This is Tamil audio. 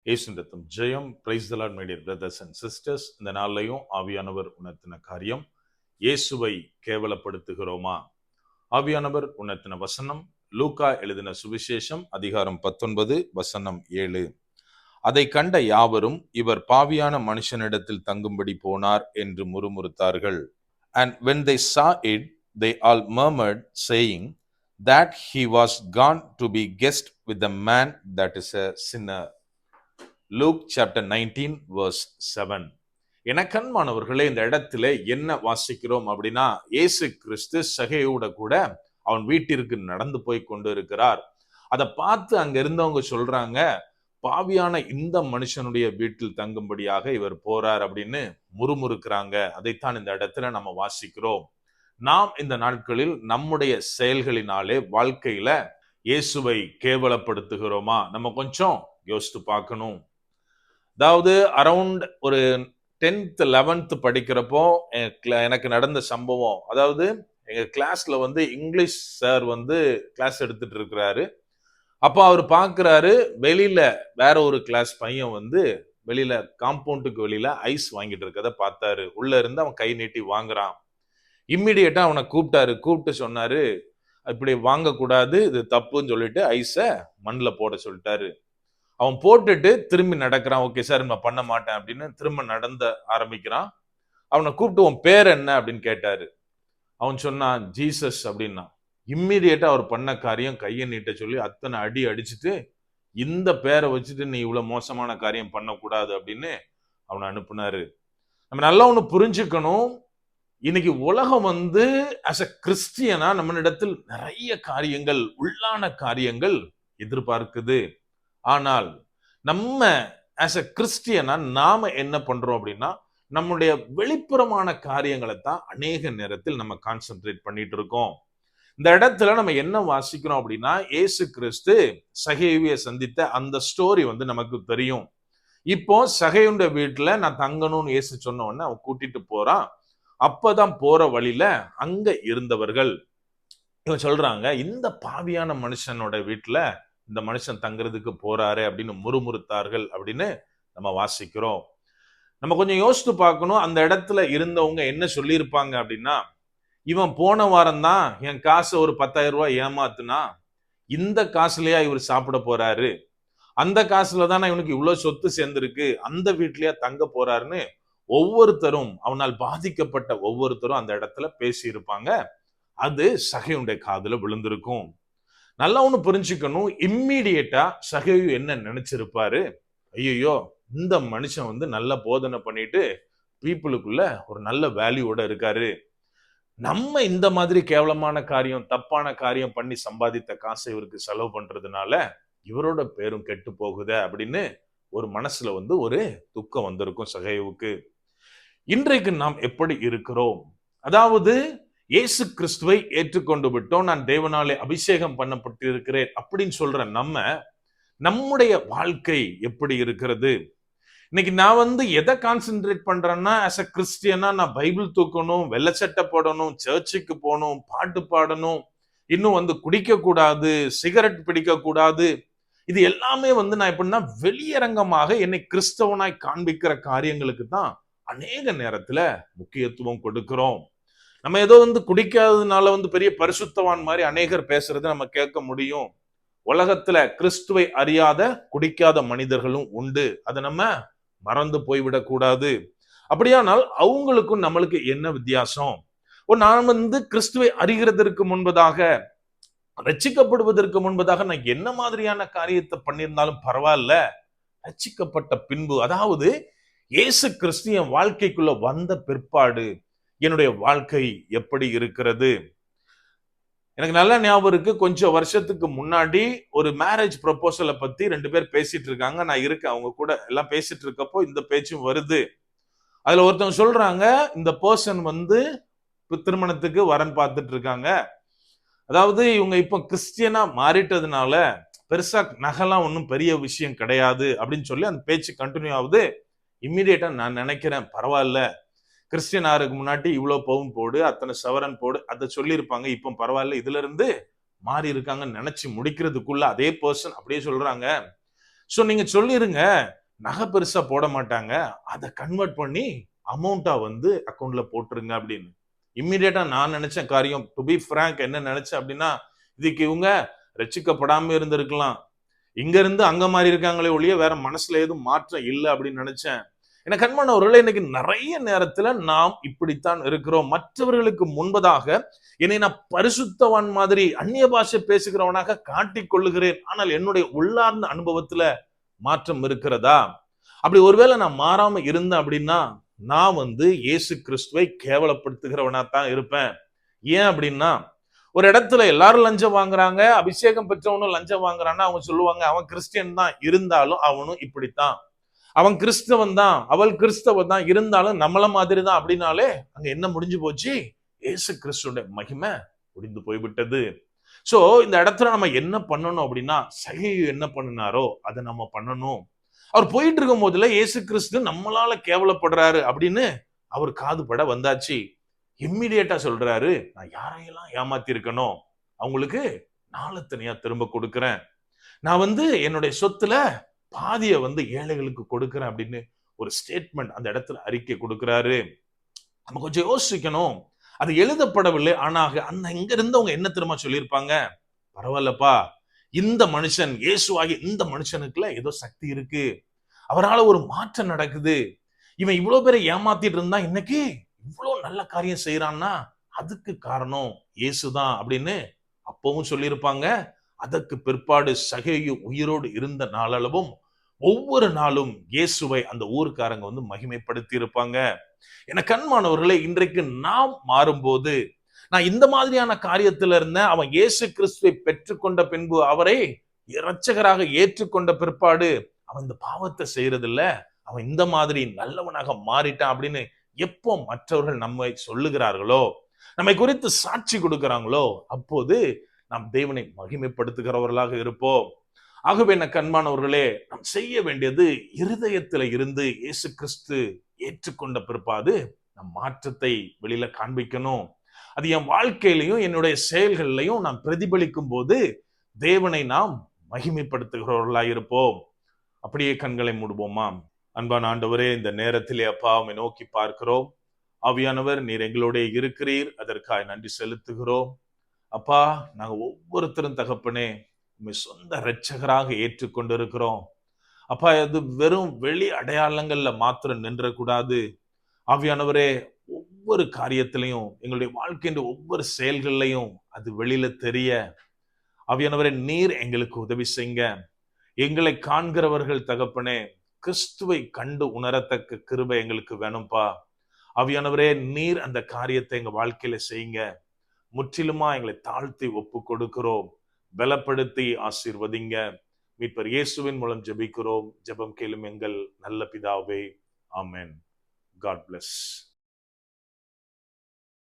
இயேசுவின் ரத்தம் ஜெயம். Praise the lord my dear brothers and sisters. இந்த நாள்லையும் ஆவியானவர் உணர்த்தின காரியம், இயேசுவை கேவலப்படுத்துகிறோமா? ஆவியானவர் உணர்த்தின வசனம் லூக்கா எழுதின சுவிசேஷம் அதிகாரம் 19 வசனம் 7. அதை கண்ட யாவரும், இவர் பாவியான மனுஷனிடத்தில் தங்கும்படி போனார் என்று முறுமுறுத்தார்கள். And when they saw it, they all murmured, saying that he was gone to be guest with the man that is a sinner. Luke chapter 19 verse 7. எனக்கன்மானவர்களே, இந்த இடத்துல என்ன வாசிக்கிறோம் அப்படின்னா, இயேசு கிறிஸ்து சகேயோட கூட அவன் வீட்டிற்கு நடந்து போய் கொண்டு இருக்கிறார். அதை பார்த்து அங்க இருந்தவங்க சொல்றாங்க, பாவியான இந்த மனுஷனுடைய வீட்டில் தங்கும்படியாக இவர் போறார் அப்படின்னு முறுமுறுக்கிறாங்க. அதைத்தான் இந்த இடத்துல நம்ம வாசிக்கிறோம். நாம் இந்த நாட்களில் நம்முடைய செயல்களினாலே வாழ்க்கையில இயேசுவை கேவலப்படுத்துகிறோமா? நம்ம கொஞ்சம் யோசித்து பார்க்கணும். அதாவது அரௌண்ட் ஒரு 10th 11th படிக்கிறப்போ எனக்கு நடந்த சம்பவம். அதாவது எங்க கிளாஸ்ல இங்கிலீஷ் சார் கிளாஸ் எடுத்துட்டு இருக்கிறாரு. அப்போ அவர் பார்க்கிறாரு, வெளியில வேற ஒரு கிளாஸ் பையன் வெளியில காம்பவுண்டுக்கு வெளியில ஐஸ் வாங்கிட்டு இருக்கதை பார்த்தாரு. உள்ள இருந்து அவன் கை நீட்டி வாங்குறான். இம்மிடியேட்டா அவனை கூப்பிட்டு சொன்னாரு, இப்படி வாங்கக்கூடாது, இது தப்புன்னு சொல்லிட்டு ஐஸை மண்ணில் போட சொல்லிட்டாரு. அவன் போட்டுட்டு திரும்பி நடக்கிறான். ஓகே சார், நான் பண்ண மாட்டேன் அப்படின்னு திரும்ப நடந்த ஆரம்பிக்கிறான். அவனை கூப்பிட்டு உன் பேர் என்ன அப்படின்னு கேட்டாரு. அவன் சொன்னான் ஜீசஸ் அப்படின்னா. இம்மிடியேட்டா அவர் பண்ண காரியம், கையை நீட்ட சொல்லி அத்தனை அடி அடிச்சுட்டு, இந்த பேரை வச்சுட்டு நீ இவ்வளவு மோசமான காரியம் பண்ணக்கூடாது அப்படின்னு அவனை அனுப்புனாரு. நம்ம நல்லா ஒண்ணு புரிஞ்சுக்கணும். இன்னைக்கு உலகம் ஆஸ் அ கிறிஸ்டியனா நம்மளிடத்தில் நிறைய காரியங்கள், உள்ளான காரியங்கள் எதிர்பார்க்குது. ஆனால் நம்ம ஆஸ் அ கிறிஸ்டியனா நாம என்ன பண்றோம் அப்படின்னா, நம்முடைய வெளிப்புறமான காரியங்களை தான் அநேக நேரத்தில் நம்ம கான்சென்ட்ரேட் பண்ணிட்டு இருக்கோம். இந்த இடத்துல நம்ம என்ன வாசிக்கிறோம் அப்படின்னா, இயேசு கிறிஸ்து சகேவியை சந்தித்த அந்த ஸ்டோரி நமக்கு தெரியும். இப்போ சகேயுடைய வீட்டுல நான் தங்கணும்னு இயேசு சொன்ன உடனே அவன் கூட்டிட்டு போறான். அப்பதான் போற வழியில அங்க இருந்தவர்கள் இவன் சொல்றாங்க, இந்த பாவியான மனுஷனோட வீட்டுல இந்த மனுஷன் தங்குறதுக்கு போறாரு அப்படின்னு முறுமுறுத்தார்கள் அப்படின்னு நம்ம வாசிக்கிறோம். நம்ம கொஞ்சம் யோசித்து பார்க்கணும். அந்த இடத்துல இருந்தவங்க என்ன சொல்லியிருப்பாங்க அப்படின்னா, இவன் போன வாரம் தான் என் காசை ஒரு 10,000 ரூபாய் ஏமாத்துனா, இந்த காசுலயா இவர் சாப்பிட போறாரு, அந்த காசுல தானே இவனுக்கு இவ்வளவு சொத்து சேர்ந்திருக்கு, அந்த வீட்லயா தங்க போறாருன்னு ஒவ்வொருத்தரும், அவனால் பாதிக்கப்பட்ட ஒவ்வொருத்தரும் அந்த இடத்துல பேசி இருப்பாங்க. அது சகையுடைய காதுல விழுந்திருக்கும். நல்லா ஒண்ணு புரிஞ்சுக்கணும். இம்மீடியட்டா சகேயு என்ன நினைச்சிருப்பாரு, ஐயோ இந்த மனுஷன் நல்ல போதனை பண்ணிட்டு பீப்புளுக்குள்ள ஒரு நல்ல வேல்யூவோட இருக்காரு, நம்ம இந்த மாதிரி கேவலமான காரியம், தப்பான காரியம் பண்ணி சம்பாதித்த காசை இவருக்கு செலவு பண்றதுனால இவரோட பேரும் கெட்டு போகுது அப்படின்னு ஒரு மனசுல ஒரு துக்கம் வந்திருக்கும் சகேயுவுக்கு. இன்றைக்கு நாம் எப்படி இருக்கிறோம்? அதாவது இயேசு கிறிஸ்துவை ஏற்றுக்கொண்டு விட்டோம், நான் தேவனாலே அபிஷேகம் பண்ணப்பட்டு இருக்கிறேன் அப்படின்னு சொல்ற நம்முடைய வாழ்க்கை எப்படி இருக்கிறது? இன்னைக்கு நான் எதை கான்சென்ட்ரேட் பண்றேன்னா, ஆஸ் அ கிறிஸ்டியனா நான் பைபிள் தூக்கணும், வெள்ளை சட்டை போடணும், சர்ச்சுக்கு போகணும், பாட்டு பாடணும், இன்னும் குடிக்க கூடாது, சிகரெட் பிடிக்க கூடாது. இது எல்லாமே நான் எப்படின்னா வெளியரங்கமாக என்னை கிறிஸ்தவனாய் காண்பிக்கிற காரியங்களுக்கு தான் அநேக நேரத்துல முக்கியத்துவம் கொடுக்கிறோம். நம்ம ஏதோ குடிக்காததுனால பெரிய பரிசுத்தவான் மாதிரி அநேகர் பேசுறதை நம்ம கேட்க முடியும். உலகத்துல கிறிஸ்துவை அறியாத குடிக்காத மனிதர்களும் உண்டு. அதை நம்ம மறந்து போய்விடக் கூடாது. அப்படியானால் அவங்களுக்கும் நம்மளுக்கு என்ன வித்தியாசம்? நான் கிறிஸ்துவை அறிகிறதற்கு முன்பதாக, ரட்சிக்கப்படுவதற்கு முன்பதாக நான் என்ன மாதிரியான காரியத்தை பண்ணியிருந்தாலும் பரவாயில்ல, ரட்சிக்கப்பட்ட பின்பு, அதாவது இயேசு கிறிஸ்து என் வாழ்க்கைக்குள்ள வந்த பிற்பாடு என்னுடைய வாழ்க்கை எப்படி இருக்கிறது? எனக்கு நல்ல ஞாபகம் இருக்கு, கொஞ்சம் வருஷத்துக்கு முன்னாடி ஒரு மேரேஜ் ப்ரொபோசலை பத்தி 2 பேர் பேசிட்டு இருக்காங்க. நான் இருக்கேன் அவங்க கூட, எல்லாம் பேசிட்டு இருக்கப்போ இந்த பேச்சும் வருது. அதுல ஒருத்தவங்க சொல்றாங்க, இந்த பர்சன் திருமணத்துக்கு வரன் பார்த்துட்டு இருக்காங்க. அதாவது இவங்க இப்போ கிறிஸ்டியனா மாறிட்டதுனால பெருசா நகைலாம் ஒன்றும் பெரிய விஷயம் கிடையாது அப்படின்னு சொல்லி அந்த பேச்சு கண்டினியூ ஆகுது. இம்மிடியேட்டா நான் நினைக்கிறேன், பரவாயில்ல, கிறிஸ்டியன் ஆருக்கு முன்னாடி இவ்வளவு பவுன் போடு, அத்தனை சவரன் போடு, அதை சொல்லியிருப்பாங்க, இப்போ பரவாயில்ல, இதுல இருந்து மாறி இருக்காங்கன்னு நினைச்சு முடிக்கிறதுக்குள்ள அதே பர்சன் அப்படியே சொல்றாங்க, சோ நீங்க சொல்லிருங்க, நகை பெருசா போட மாட்டாங்க, அதை கன்வெர்ட் பண்ணி அமௌண்டா வந்து அக்கௌண்ட்ல போட்டுருங்க அப்படின்னு. இம்மிடியேட்டா நான் நினைச்ச காரியம், டு பி பிராங்க், என்ன நினைச்சேன் அப்படின்னா, இதுக்கு இவங்க ரட்சிக்கப்படாம இருந்திருக்கலாம், இங்க இருந்து அங்க மாறி இருக்காங்களே ஒழிய வேற மனசுல எதுவும் மாற்றம் இல்லை அப்படின்னு நினைச்சேன். எனக்கு அன்பானவர்களே, இன்னைக்கு நிறைய நேரத்துல நாம் இப்படித்தான் இருக்கிறோம். மற்றவர்களுக்கு முன்பதாக என்னை நான் பரிசுத்தவான் மாதிரி அந்நிய பாஷை பேசுகிறவனாக காட்டிக் கொள்ளுகிறேன். ஆனால் என்னுடைய உள்ளார்ந்த அனுபவத்துல மாற்றம் இருக்கிறதா? அப்படி ஒருவேளை நான் மாறாம இருந்தேன் அப்படின்னா, நான் வந்து இயேசு கிறிஸ்துவை கேவலப்படுத்துகிறவனா தான் இருப்பேன். ஏன் அப்படின்னா, ஒரு இடத்துல எல்லாரும் லஞ்சம் வாங்குறாங்க, அபிஷேகம் பெற்றவனும் லஞ்சம் வாங்குறான்னா அவங்க சொல்லுவாங்க, அவன் கிறிஸ்டியன் தான், இருந்தாலும் அவனும் இப்படித்தான். அவன் கிறிஸ்தவன் தான், அவள் கிறிஸ்தவன் தான், இருந்தாலும் நம்மள மாதிரி தான் அப்படின்னாலே அங்க என்ன முடிஞ்சு போச்சு? இயேசு கிறிஸ்துவோட மகிமை முடிந்து போய்விட்டது. சோ இந்த இடத்துல நம்ம என்ன பண்ணணும் அப்படின்னா, சகேயு என்ன பண்ணினாரோ அதை நம்ம பண்ணணும். அவர் போயிட்டு இருக்கும் போதுல இயேசு கிறிஸ்து நம்மளால கேவலப்படுறாரு அப்படின்னு அவர் காது பட வந்தாச்சு. இம்மிடியேட்டா சொல்றாரு, நான் யாரையெல்லாம் ஏமாத்தி இருக்கணும் அவங்களுக்கு நாளத்தனையா திரும்ப கொடுக்கிறேன். நான் வந்து என்னுடைய சொத்துல பாதியை வந்து ஏழைகளுக்கு கொடுக்கிறேன் அப்படின்னு ஒரு ஸ்டேட்மெண்ட் அந்த இடத்துல அறிக்கை கொடுக்கிறாரு. நம்ம கொஞ்சம் யோசிக்கணும். அது எழுதப்படவில்லை, ஆனால் அந்த இங்க இருந்தவங்க என்ன தெரியுமா சொல்லியிருப்பாங்க? பரவாயில்லப்பா, இந்த மனுஷன், இயேசுவாகிய இந்த மனுஷனுக்குள்ள ஏதோ சக்தி இருக்கு, அவரால ஒரு மாற்றம் நடக்குது, இவன் இவ்வளவு பேரை ஏமாத்திட்டு இருந்தா இன்னைக்கு இவ்வளவு நல்ல காரியம் செய்யறான்னா அதுக்கு காரணம் இயேசுதான் அப்படின்னு அப்பவும் சொல்லியிருப்பாங்க. அதற்கு பிற்பாடு சகேயு உயிரோடு இருந்த நாளளவும் ஒவ்வொரு நாளும் இயேசுவை அந்த ஊர்க்காரங்க வந்து மகிமைப்படுத்தி இருப்பாங்க. என கண்மானவர்களே, இன்றைக்கு நாம் மாறும்போது, நான் இந்த மாதிரியான காரியத்துல இருந்தேன், அவன் இயேசு கிறிஸ்துவை பெற்றுக்கொண்ட பின்பு அவரை இரட்சகராக ஏற்றுக்கொண்ட பிற்பாடு அவன் இந்த பாவத்தை செய்யறது இல்ல, அவன் இந்த மாதிரி நல்லவனாக மாறிட்டான் அப்படின்னு எப்போ மற்றவர்கள் நம்மை சொல்லுகிறார்களோ, நம்மை குறித்து சாட்சி கொடுக்கிறாங்களோ, அப்போது நாம் தேவனை மகிமைப்படுத்துகிறவர்களாக இருப்போம். ஆகவே என்ன கண்மானவர்களே, நாம் செய்ய வேண்டியது இருதயத்துல இருந்து இயேசு கிறிஸ்து ஏற்றுக்கொண்ட பிற்பாடு நம் மாற்றத்தை வெளியில காண்பிக்கணும். அது என் வாழ்க்கையிலையும் என்னுடைய செயல்கள்லையும் நாம் பிரதிபலிக்கும் போது தேவனை நாம் மகிமைப்படுத்துகிறவர்களாய் இருப்போம். அப்படியே கண்களை மூடுவோமா? அன்பான ஆண்டவரே, இந்த நேரத்திலே அப்பா உம்மை நோக்கி பார்க்கிறோம். ஆவியானவர், நீர் எங்களோட இருக்கிறீர், அதற்காக நன்றி செலுத்துகிறோம். அப்பா, நாங்க ஒவ்வொருத்தரும் தகப்பனே உம்மை சொந்த இரட்சகராக ஏற்றுக்கொண்டிருக்கிறோம். அப்பா, அது வெறும் வெளி அடையாளங்கள்ல மாத்திரம் நின்றக்கூடாது. ஆவியானவரே, ஒவ்வொரு காரியத்திலையும் எங்களுடைய வாழ்க்கையின் ஒவ்வொரு செயல்கள்லையும் அது வெளியில தெரிய, ஆவியானவரே நீர் எங்களுக்கு உதவி செய்யுங்க. எங்களை காண்கிறவர்கள் தகப்பனே கிறிஸ்துவை கண்டு உணரத்தக்க கிருபை எங்களுக்கு வேணும்பா. ஆவியானவரே, நீர் அந்த காரியத்தை எங்க வாழ்க்கையில செய்யுங்க. முற்றிலுமா எங்களை தாழ்த்தி ஒப்பு கொடுக்கிறோம். பலப்படுத்தி ஆசீர்வதிங்க. மீட்பர் இயேசுவின் மூலம் ஜெபிக்கிறோம். ஜெபம் கேளும் எங்கள் நல்ல பிதாவே. ஆமென். God bless.